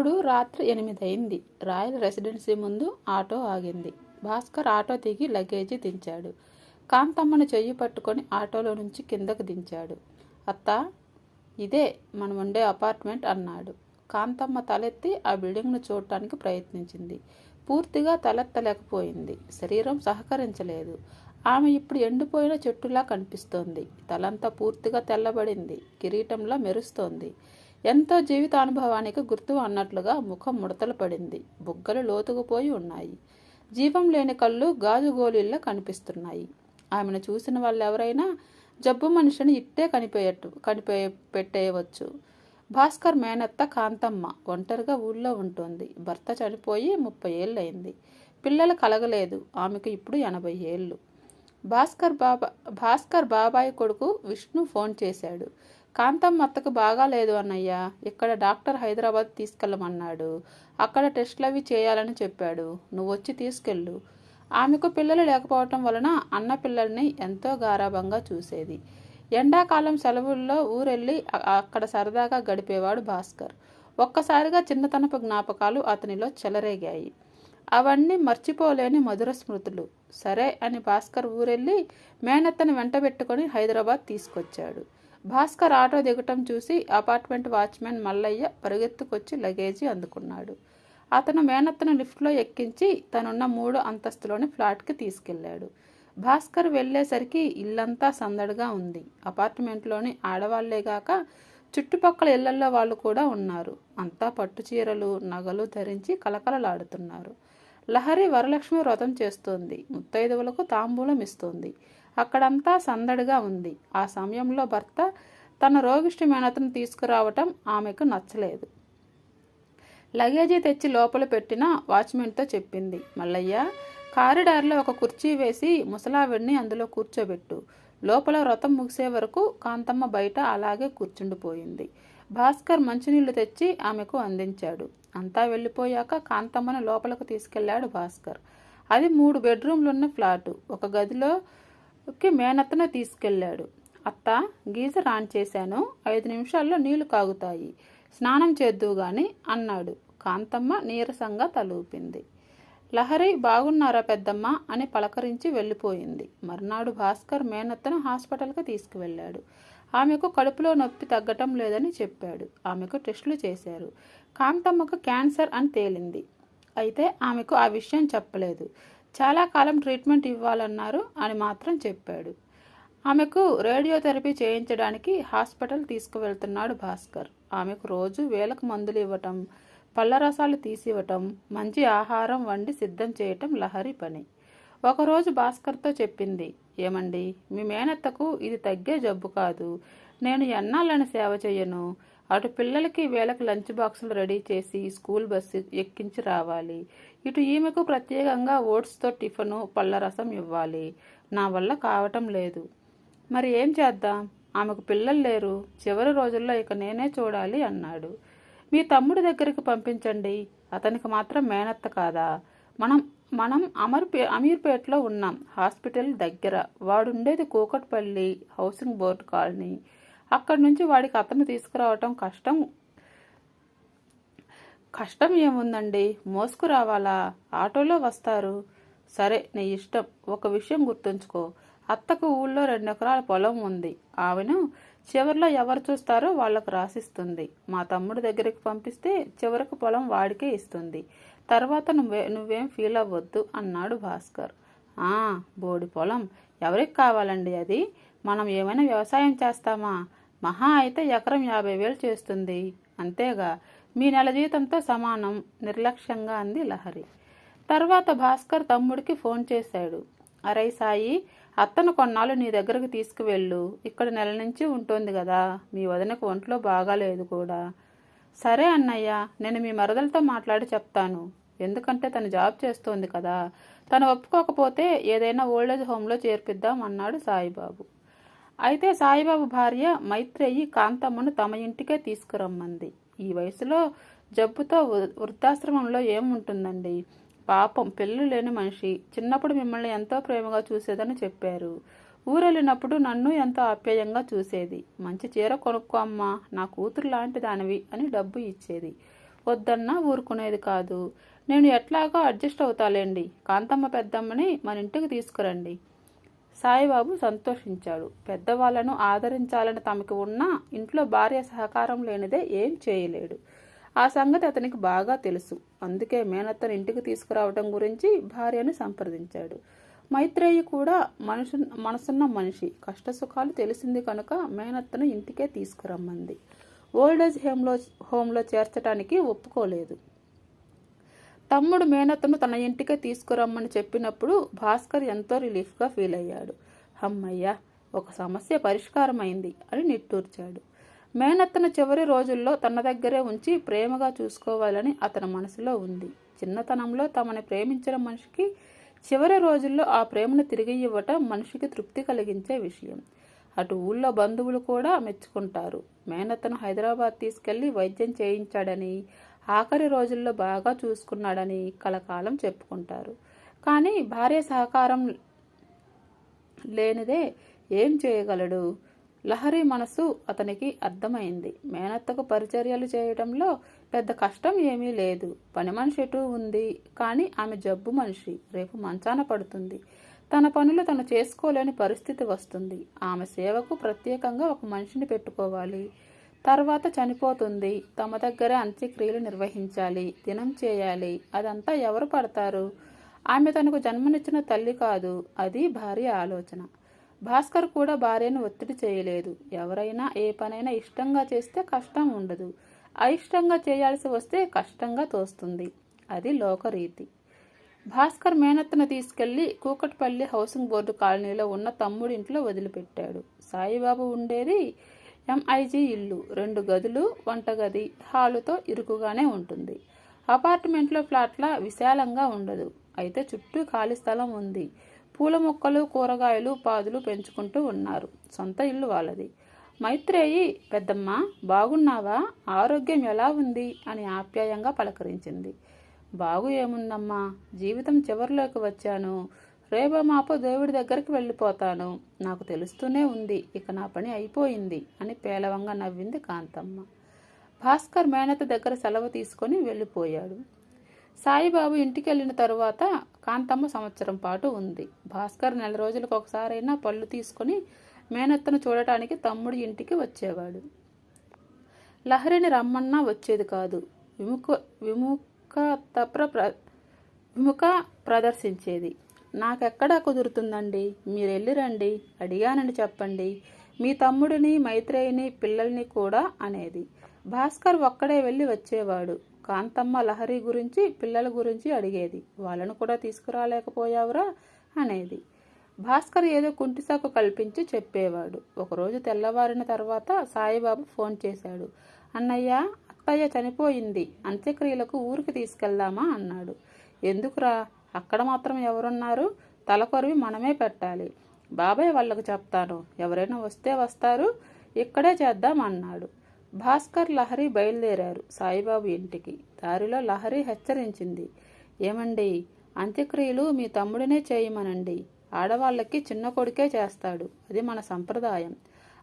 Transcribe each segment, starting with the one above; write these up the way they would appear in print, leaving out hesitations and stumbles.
అప్పుడు రాత్రి 8 అయింది. రాయల్ రెసిడెన్సీ ముందు ఆటో ఆగింది. భాస్కర్ ఆటో దిగి లగేజీ దించాడు. కాంతమ్మను చెయ్యి పట్టుకొని ఆటోలో నుంచి కిందకు దించాడు. అత్తా, ఇదే మనం ఉండే అపార్ట్మెంట్ అన్నాడు. కాంతమ్మ తలెత్తి ఆ బిల్డింగ్ను చూడటానికి ప్రయత్నించింది. పూర్తిగా తలెత్తలేకపోయింది. శరీరం సహకరించలేదు. ఆమె ఇప్పుడు ఎండిపోయిన చెట్టులా కనిపిస్తోంది. తలంతా పూర్తిగా తెల్లబడింది. కిరీటంలా మెరుస్తోంది. ఎంతో జీవితానుభవానికి గుర్తు అన్నట్లుగా ముఖం ముడతలు పడింది. బుగ్గలు లోతుకుపోయి ఉన్నాయి. జీవం లేని కళ్ళు గాజు గోళీల్లా కనిపిస్తున్నాయి. ఆమెను చూసిన వాళ్ళెవరైనా జబ్బు మనిషిని ఇట్టే పెట్టేయవచ్చు. భాస్కర్ మేనత్త కాంతమ్మ ఒంటరిగా ఊళ్ళో ఉంటుంది. భర్త చనిపోయి 30 ఏళ్ళయింది. పిల్లలు కలగలేదు. ఆమెకు ఇప్పుడు 80 ఏళ్ళు. భాస్కర్ బాబాయ్ కొడుకు విష్ణు ఫోన్ చేశాడు. కాంతమ్మ అత్తకు బాగాలేదు అన్నయ్య. ఇక్కడ డాక్టర్ హైదరాబాద్ తీసుకెళ్ళమన్నాడు. అక్కడ టెస్టులు అవి చేయాలని చెప్పాడు. నువ్వొచ్చి తీసుకెళ్ళు. ఆమెకు పిల్లలు లేకపోవటం వలన అన్న పిల్లల్ని ఎంతో గారాబంగా చూసేది. ఎండాకాలం సెలవుల్లో ఊరెళ్ళి అక్కడ సరదాగా గడిపేవాడు భాస్కర్. ఒక్కసారిగా చిన్నతనపు జ్ఞాపకాలు అతనిలో చెలరేగాయి. అవన్నీ మర్చిపోలేని మధుర స్మృతులు. సరే అని భాస్కర్ ఊరెళ్ళి మేనత్తను వెంటబెట్టుకొని హైదరాబాద్ తీసుకొచ్చాడు. భాస్కర్ ఆటో దిగటం చూసి అపార్ట్మెంట్ వాచ్మెన్ మల్లయ్య పరుగెత్తుకొచ్చి లగేజీ అందుకున్నాడు. అతను మేనత్తను లిఫ్ట్లో ఎక్కించి తనున్న 3వ అంతస్తులోని ఫ్లాట్కి తీసుకెళ్లాడు. భాస్కర్ వెళ్లేసరికి ఇల్లంతా సందడిగా ఉంది. అపార్ట్మెంట్లోని ఆడవాళ్లేగాక చుట్టుపక్కల ఇళ్లల్లో వాళ్ళు కూడా ఉన్నారు. అంతా పట్టు చీరలు, నగలు ధరించి కలకలలాడుతున్నారు. లహరి వరలక్ష్మి వ్రతం చేస్తోంది. ముత్తైదువులకు తాంబూలం ఇస్తోంది. అక్కడంతా సందడిగా ఉంది. ఆ సమయంలో భర్త తన రోగిష్టి మేనతను తీసుకురావటం ఆమెకు నచ్చలేదు. లగేజీ తెచ్చి లోపల పెట్టిన వాచ్మెన్తో చెప్పింది. మల్లయ్య, కారిడార్లో ఒక కుర్చీ వేసి ముసలావిడిని అందులో కూర్చోబెట్టు. లోపల వ్రతం ముగిసే వరకు కాంతమ్మ బయట అలాగే కూర్చుండిపోయింది. భాస్కర్ మంచినీళ్లు తెచ్చి ఆమెకు అందించాడు. అంతా వెళ్ళిపోయాక కాంతమ్మను లోపలకు తీసుకెళ్లాడు భాస్కర్. అది 3 బెడ్రూమ్లున్న ఫ్లాటు. ఒక గదిలోకి మేనత్తను తీసుకెళ్లాడు. అత్త, గీజర్ ఆన్ చేశాను. 5 నిమిషాల్లో నీళ్లు కాగుతాయి. స్నానం చేద్దువు గాని అన్నాడు. కాంతమ్మ నీరసంగా తలూపింది. లహరి, బాగున్నారా పెద్దమ్మ అని పలకరించి వెళ్ళిపోయింది. మర్నాడు భాస్కర్ మేనత్తను హాస్పిటల్కి తీసుకువెళ్ళాడు. ఆమెకు కడుపులో నొప్పి తగ్గటం లేదని చెప్పాడు. ఆమెకు టెస్టులు చేశారు. కాంతమ్మకు క్యాన్సర్ అని తేలింది. అయితే ఆమెకు ఆ విషయం చెప్పలేదు. చాలా కాలం ట్రీట్మెంట్ ఇవ్వాలన్నారు అని మాత్రం చెప్పాడు. ఆమెకు రేడియోథెరపీ చేయించడానికి హాస్పిటల్ తీసుకువెళ్తున్నాడు భాస్కర్. ఆమెకు రోజు వేలకు మందులు ఇవ్వటం, పళ్ళరసాలు తీసివ్వటం, మంచి ఆహారం వండి సిద్ధం చేయటం లహరి పని. ఒకరోజు భాస్కర్తో చెప్పింది. ఏమండి, మీ మేనత్తకు ఇది తగ్గే జబ్బు కాదు. నేను ఎన్నాళ్ళని సేవ చెయ్యను. అటు పిల్లలకి వేళకు లంచ్ బాక్సులు రెడీ చేసి స్కూల్ బస్సు ఎక్కించి రావాలి. ఇటు ఈమెకు ప్రత్యేకంగా ఓట్స్తో టిఫను, పళ్ళరసం ఇవ్వాలి. నా వల్ల కావటం లేదు. మరి ఏం చేద్దాం? ఆమెకు పిల్లలు లేరు. చివరి రోజుల్లో ఇక నేనే చూడాలి అన్నాడు. మీ తమ్ముడి దగ్గరికి పంపించండి. అతనికి మాత్రం మేనత్త కాదా? మనం అమీర్పేటలో ఉన్నాం. హాస్పిటల్ దగ్గర. వాడుండేది కూకట్పల్లి హౌసింగ్ బోర్డు కాలనీ. అక్కడి నుంచి వాడికి అతను తీసుకురావటం కష్టం ఏముందండి? మోసుకురావాలా? ఆటోలో వస్తారు. సరే, నీ ఇష్టం. ఒక విషయం గుర్తుంచుకో. అత్తకు ఊళ్ళో 2 ఎకరాల పొలం ఉంది. ఆమెను చివరిలో ఎవరు చూస్తారో వాళ్లకు రాసిస్తుంది. మా తమ్ముడి దగ్గరికి పంపిస్తే చివరికి పొలం వాడికే ఇస్తుంది. తర్వాత నువ్వేం ఫీల్ అవ్వద్దు అన్నాడు భాస్కర్. బోడి పొలం ఎవరికి కావాలండి? అది మనం ఏమైనా వ్యవసాయం చేస్తామా? మహా అయితే ఎకరం 50,000 చేస్తుంది. అంతేగా, మీ నెల జీతంతో సమానం నిర్లక్ష్యంగా అంది లహరి. తర్వాత భాస్కర్ తమ్ముడికి ఫోన్ చేశాడు. అరే సాయి, అత్తను కొన్నాళ్ళు నీ దగ్గరకు తీసుకువెళ్ళు. ఇక్కడ నెల నుంచి ఉంటుంది కదా. మీ వదినకు ఒంట్లో బాగాలేదు కూడా. సరే అన్నయ్య, నేను మీ మరదలతో మాట్లాడి చెప్తాను. ఎందుకంటే తను జాబ్ చేస్తోంది కదా. తను ఒప్పుకోకపోతే ఏదైనా ఓల్డేజ్ హోమ్లో చేర్పిద్దాం అన్నాడు సాయిబాబు. అయితే సాయిబాబు భార్య మైత్రేయి కాంతమ్మను తమ ఇంటికే తీసుకురమ్మంది. ఈ వయసులో జబ్బుతో వృద్ధాశ్రమంలో ఏముంటుందండి? పాపం, పిల్లలు లేని మనిషి. చిన్నప్పుడు మిమ్మల్ని ఎంతో ప్రేమగా చూసేదని చెప్పారు. ఊరెళ్ళినప్పుడు నన్ను ఎంతో ఆప్యాయంగా చూసేది. మంచి చీర కొనుక్కో అమ్మా, నా కూతురు లాంటి దానివి అని డబ్బు ఇచ్చేది. వద్దన్నా ఊరుకునేది కాదు. నేను ఎట్లాగో అడ్జస్ట్ అవుతాలేండి. కాంతమ్మ పెద్దమ్మని మన ఇంటికి తీసుకురండి. సాయిబాబు సంతోషించాడు. పెద్దవాళ్లను ఆదరించాలని తమకి ఉన్నా ఇంట్లో భార్య సహకారం లేనిదే ఏం చేయలేడు. ఆ సంగతి అతనికి బాగా తెలుసు. అందుకే మేనత్తను ఇంటికి తీసుకురావడం గురించి భార్యను సంప్రదించాడు. మైత్రేయి కూడా మనసున్న మనిషి. కష్టసుఖాలు తెలిసింది కనుక మేనత్తను ఇంటికే తీసుకురమ్మంది. ఓల్డేజ్ హోంలో చేర్చడానికి ఒప్పుకోలేదు. తమ్ముడు మేనత్తను తన ఇంటికే తీసుకురమ్మని చెప్పినప్పుడు భాస్కర్ ఎంతో రిలీఫ్గా ఫీల్ అయ్యాడు. అమ్మయ్య, ఒక సమస్య పరిష్కారమైంది అని నిట్టూర్చాడు. మేనత్తను చివరి రోజుల్లో తన దగ్గరే ఉంచి ప్రేమగా చూసుకోవాలని అతని మనసులో ఉంది. చిన్నతనంలో తమని ప్రేమించిన మనిషికి చివరి రోజుల్లో ఆ ప్రేమను తిరిగి ఇవ్వటం మనిషికి తృప్తి కలిగించే విషయం. అటు ఊళ్ళో బంధువులు కూడా మెచ్చుకుంటారు. మేనత్తను హైదరాబాద్ తీసుకెళ్లి వైద్యం చేయించాడని, ఆఖరి రోజుల్లో బాగా చూసుకున్నాడని కలకాలం చెప్పుకుంటారు. కానీ భార్య సహకారం లేనిదే ఏం చేయగలడు? లహరి మనసు అతనికి అర్థమైంది. మేనత్తకు పరిచర్యలు చేయడంలో పెద్ద కష్టం ఏమీ లేదు. పని మనిషి ఎటూ ఉంది, కానీ ఆమె జబ్బు మనిషి. రేపు మంచాన పడుతుంది. తన పనులు తను చేసుకోలేని పరిస్థితి వస్తుంది. ఆమె సేవకు ప్రత్యేకంగా ఒక మనిషిని పెట్టుకోవాలి. తర్వాత చనిపోతుంది. తమ దగ్గరే అంత్యక్రియలు నిర్వహించాలి, దినం చేయాలి. అదంతా ఎవరు పడతారు? ఆమె తనకు జన్మనిచ్చిన తల్లి కాదు. అది భార్య ఆలోచన. భాస్కర్ కూడా భార్యను ఒత్తిడి చేయలేదు. ఎవరైనా ఏ పనైనా ఇష్టంగా చేస్తే కష్టం ఉండదు. అయిష్టంగా చేయాల్సి వస్తే కష్టంగా తోస్తుంది. అది లోకరీతి. భాస్కర్ మేనత్తను తీసుకెళ్లి కూకట్పల్లి హౌసింగ్ బోర్డు కాలనీలో ఉన్న తమ్ముడింట్లో వదిలిపెట్టాడు. సాయిబాబు ఉండేది ఎంఐజీ ఇల్లు. 2 గదులు, వంటగది, హాలుతో ఇరుకుగానే ఉంటుంది. అపార్ట్మెంట్లో ఫ్లాట్లా విశాలంగా ఉండదు. అయితే చుట్టూ ఖాళీ స్థలం ఉంది. పూల మొక్కలు, కూరగాయలు, పాదులు పెంచుకుంటూ ఉన్నారు. సొంత ఇల్లు వాళ్ళది. మైత్రేయి, పెద్దమ్మ బాగున్నావా? ఆరోగ్యం ఎలా ఉంది అని ఆప్యాయంగా పలకరించింది. బాగు ఏముందమ్మా, జీవితం చివరిలోకి వచ్చాను. రేపో మాపో దేవుడి దగ్గరికి వెళ్ళిపోతాను. నాకు తెలుస్తూనే ఉంది, ఇక నా పని అయిపోయింది అని పేలవంగా నవ్వింది కాంతమ్మ. భాస్కర్ మేనత దగ్గర సెలవు తీసుకొని వెళ్ళిపోయాడు. సాయిబాబు ఇంటికి వెళ్ళిన తరువాత కాంతమ్మ సంవత్సరం పాటు ఉంది. భాస్కర్ 4 రోజులకు ఒకసారైనా పళ్ళు తీసుకొని మేనత్తను చూడటానికి తమ్ముడి ఇంటికి వచ్చేవాడు. లహరిని రమ్మన్నా వచ్చేది కాదు. విముఖ ప్రదర్శించేది. నాకెక్కడా కుదురుతుందండి, మీరెళ్ళి రండి, అడిగానని చెప్పండి, మీ తమ్ముడిని, మైత్రేయిని, పిల్లల్ని కూడా అనేది. భాస్కర్ ఒక్కడే వెళ్ళి వచ్చేవాడు. కాంతమ్మ లహరి గురించి, పిల్లల గురించి అడిగేది. వాళ్ళను కూడా తీసుకురాలేకపోయావురా అనేది. భాస్కర్ ఏదో కుంటిసాకు కల్పించి చెప్పేవాడు. ఒకరోజు తెల్లవారిన తర్వాత సాయిబాబు ఫోన్ చేశాడు. అన్నయ్య, అత్తయ్య చనిపోయింది. అంత్యక్రియలకు ఊరికి తీసుకెళ్దామా అన్నాడు. ఎందుకురా? అక్కడ మాత్రం ఎవరున్నారు? తలకొరివి మనమే పెట్టాలి. బాబాయ్ వాళ్ళకు చెప్తాను, ఎవరైనా వస్తే వస్తారు, ఇక్కడే చేద్దాం అన్నాడు. భాస్కర్, లహరి బయలుదేరారు సాయిబాబు ఇంటికి. దారిలో లహరి హెచ్చరించింది. ఏమండి, అంత్యక్రియలు మీ తమ్ముడినే చేయమనండి. ఆడవాళ్ళకి చిన్న కొడుకే చేస్తాడు. అది మన సంప్రదాయం.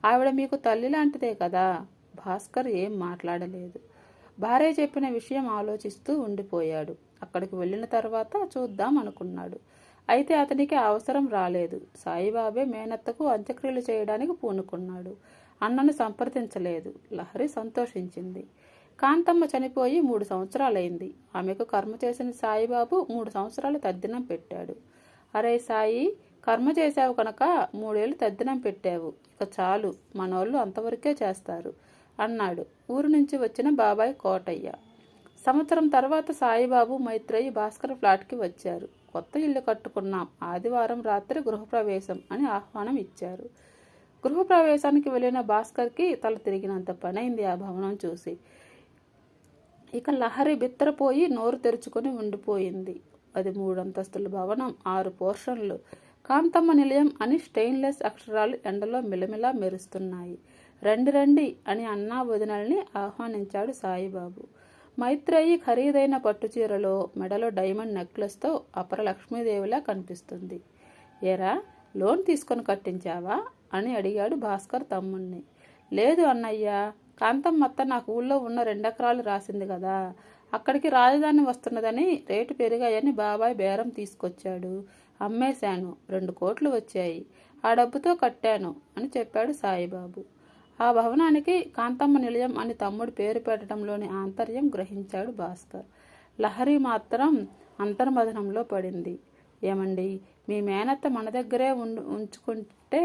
ఆవిడ మీకు తల్లి లాంటిదే కదా. భాస్కర్ ఏం మాట్లాడలేదు. భార్య చెప్పిన విషయం ఆలోచిస్తూ ఉండిపోయాడు. అక్కడికి వెళ్ళిన తర్వాత చూద్దాం అనుకున్నాడు. అయితే అతనికి అవసరం రాలేదు. సాయిబాబే మేనత్తకు అంత్యక్రియలు చేయడానికి పూనుకున్నాడు. అన్నను సంప్రదించలేదు. లహరి సంతోషించింది. కాంతమ్మ చనిపోయి 3 సంవత్సరాలైంది. ఆమెకు కర్మ చేసిన సాయిబాబు 3 సంవత్సరాలు తద్దినం పెట్టాడు. అరే సాయి, కర్మ చేశావు కనుక 3 ఏళ్ళు తద్దినం పెట్టావు. ఇక చాలు, మనోళ్ళు అంతవరకే చేస్తారు అన్నాడు ఊరు నుంచి వచ్చిన బాబాయ్ కోటయ్య. సంవత్సరం తర్వాత సాయిబాబు, మైత్రేయి భాస్కర్ ఫ్లాట్కి వచ్చారు. కొత్త ఇల్లు కట్టుకున్నాం, ఆదివారం రాత్రి గృహప్రవేశం అని ఆహ్వానం ఇచ్చారు. గృహప్రవేశానికి వెళ్ళిన భాస్కర్కి తల తిరిగినంత పనైంది ఆ భవనం చూసి. ఇక లహరి బిత్తరపోయి నోరు తెరుచుకొని ఉండిపోయింది. అది 3 అంతస్తుల భవనం, 6 పోర్షన్లు. కాంతమ్మ నిలయం అని స్టెయిన్లెస్ అక్షరాలు ఎండలో మిలమిలా మెరుస్తున్నాయి. రండి రండి అని అన్నా వదినల్ని ఆహ్వానించాడు సాయిబాబు. మైత్రేయి ఖరీదైన పట్టుచీరలో, మెడలో డైమండ్ నెక్లెస్తో అపర లక్ష్మీదేవిలా కనిపిస్తుంది. ఏరా, లోన్ తీసుకొని కట్టించావా అని అడిగాడు భాస్కర్ తమ్ముణ్ణి. లేదు అన్నయ్య, కాంతమ్మ అత్త నాకు ఊళ్ళో ఉన్న 2 ఎకరాలు రాసింది కదా, అక్కడికి రాజధాని వస్తున్నదని రేటు పెరిగాయని బాబాయ్ బేరం తీసుకొచ్చాడు. అమ్మేశాను. 2 కోట్లు వచ్చాయి. ఆ డబ్బుతో కట్టాను అని చెప్పాడు సాయిబాబు. ఆ భవనానికి కాంతమ్మ నిలయం అని తమ్ముడు పేరు పెట్టడంలోని ఆంతర్యం గ్రహించాడు భాస్కర్. లహరి మాత్రం అంతర్మథనంలో పడింది. ఏమండి, మీ మేనత్త మన దగ్గరే ఉంచుకుంటే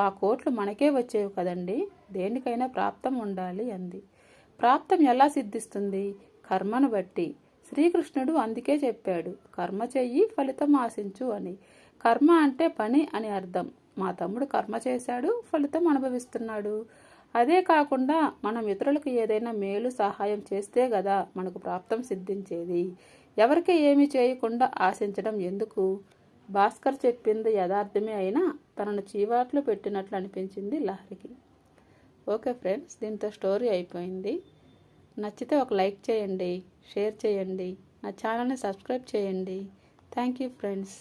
ఆ కోట్లు మనకే వచ్చేవి కదండి. దేనికైనా ప్రాప్తం ఉండాలి అంది. ప్రాప్తం ఎలా సిద్ధిస్తుంది? కర్మను బట్టి. శ్రీకృష్ణుడు అందుకే చెప్పాడు, కర్మ చెయ్యి ఫలితం ఆశించు అని. కర్మ అంటే పని అని అర్థం. మా తమ్ముడు కర్మ చేశాడు, ఫలితం అనుభవిస్తున్నాడు. అదే కాకుండా మనం ఇతరులకు ఏదైనా మేలు సహాయం చేస్తే కదా మనకు ప్రాప్తం సిద్ధించేది. ఎవరికి ఏమీ చేయకుండా ఆశించడం ఎందుకు? భాస్కర్ చెప్పింది యథార్థమే అయినా తనను చీవాట్లు పెట్టినట్లు అనిపించింది లహరికి. ఓకే ఫ్రెండ్స్, దీంతో స్టోరీ అయిపోయింది. నచ్చితే ఒక లైక్ చేయండి, షేర్ చేయండి, నా ఛానల్ని సబ్స్క్రైబ్ చేయండి. Thank you friends.